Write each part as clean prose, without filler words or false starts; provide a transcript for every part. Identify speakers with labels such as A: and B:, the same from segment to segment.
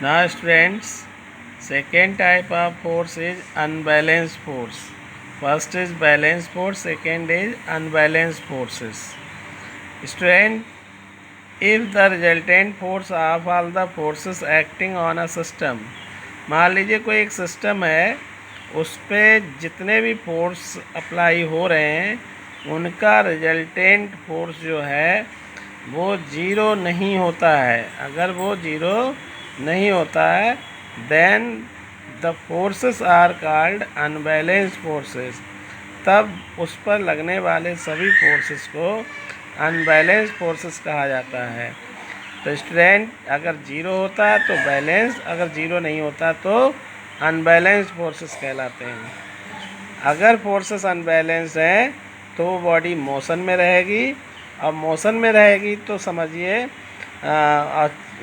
A: Now students, second type of force is unbalanced force. First is balanced force, second is unbalanced forces. Student, if the resultant force of all the forces acting on a system, मान लीजिए कोई एक system है, उस पर जितने भी force apply हो रहे हैं उनका रिजल्टेंट फोर्स जो है वो ज़ीरो नहीं होता है। अगर वो ज़ीरो नहीं होता है then the forces are called unbalanced forces. तब उस पर लगने वाले सभी फोर्सेस को अनबैलेंस्ड फोर्सेस कहा जाता है। तो स्टूडेंट, अगर ज़ीरो होता है तो बैलेंस, अगर ज़ीरो नहीं होता तो अनबैलेंस्ड फोर्सेस कहलाते हैं। अगर फोर्सेस अनबैलेंस्ड हैं तो वो बॉडी मोशन में रहेगी, और मोशन में रहेगी तो समझिए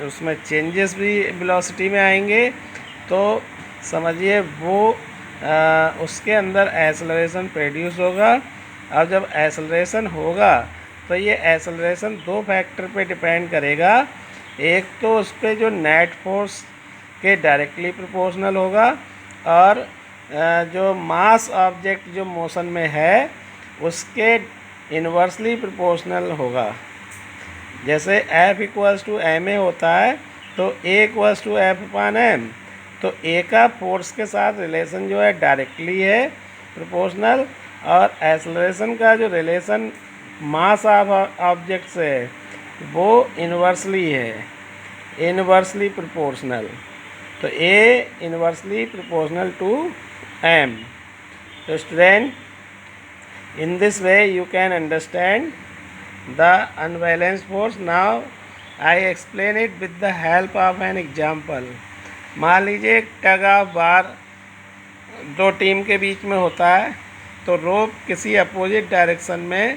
A: उसमें चेंजेस भी वेलोसिटी में आएंगे, तो समझिए वो उसके अंदर एक्सेलरेशन प्रोड्यूस होगा। अब जब एक्सेलरेशन होगा तो ये एक्सेलरेशन दो फैक्टर पे डिपेंड करेगा। एक तो उस पर जो नेट फोर्स के डायरेक्टली प्रोपोर्शनल होगा, और जो मास ऑब्जेक्ट जो मोशन में है उसके इन्वर्सली प्रोपोर्शनल होगा। जैसे F equals to M A होता है तो A equals to F upon M, तो A का फोर्स के साथ रिलेशन जो है डायरेक्टली है प्रोपोर्शनल, और एक्सेलरेशन का जो रिलेशन मास ऑफ ऑब्जेक्ट से है वो इन्वर्सली है, इन्वर्सली प्रोपोर्शनल। तो A inversely proportional to M। तो student, in this way you can understand the unbalanced force. Now I explain it with the help of an example. मान लीजिए एक tug of बार दो टीम के बीच में होता है, तो रोप किसी अपोजिट डायरेक्शन में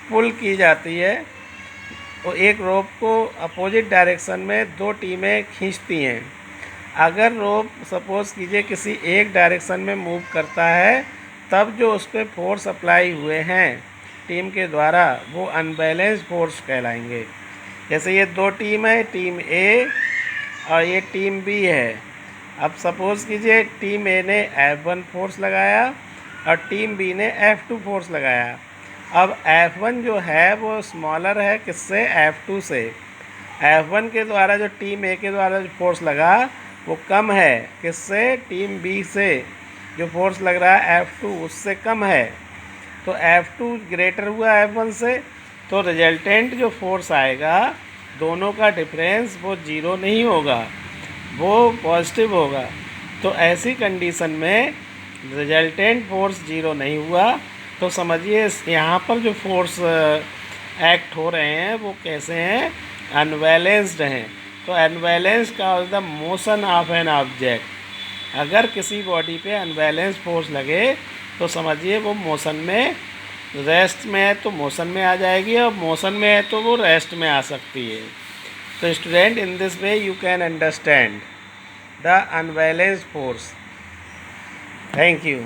A: पुल की जाती है। तो एक रोप को अपोजिट डायरेक्शन में दो टीमें खींचती हैं। अगर रोप सपोज़ कीजिए किसी एक डायरेक्शन में मूव करता है, तब जो उस पर फोर्स अप्लाई हुए हैं टीम के द्वारा वो अनबैलेंस्ड फोर्स कहलाएंगे। जैसे ये दो टीम है, टीम ए और ये टीम बी है। अब सपोज़ कीजिए टीम ए ने F1 फोर्स लगाया और टीम बी ने F2 फोर्स लगाया। अब F1 जो है वो स्मॉलर है किससे? F2 से। F1 के द्वारा जो टीम ए के द्वारा जो फोर्स लगा वो कम है किससे? टीम बी से। जो फोर्स लग रहा है F2 उससे कम है, तो F2 ग्रेटर हुआ F1 से, तो रिजल्टेंट जो फोर्स आएगा दोनों का डिफरेंस वो ज़ीरो नहीं होगा, वो पॉजिटिव होगा। तो ऐसी कंडीशन में रिजल्टेंट फोर्स ज़ीरो नहीं हुआ, तो समझिए यहाँ पर जो फोर्स एक्ट हो रहे हैं वो कैसे हैं? अनबैलेंस्ड हैं। तो अनबैलेंस्ड का the motion of an object. अगर किसी बॉडी पे अनबैलेंस फोर्स लगे तो समझिए वो मोशन में, रेस्ट में है तो मोशन में आ जाएगी, और मोशन में है तो वो रेस्ट में आ सकती है। तो student, in this way you can understand the unbalance force. Thank you.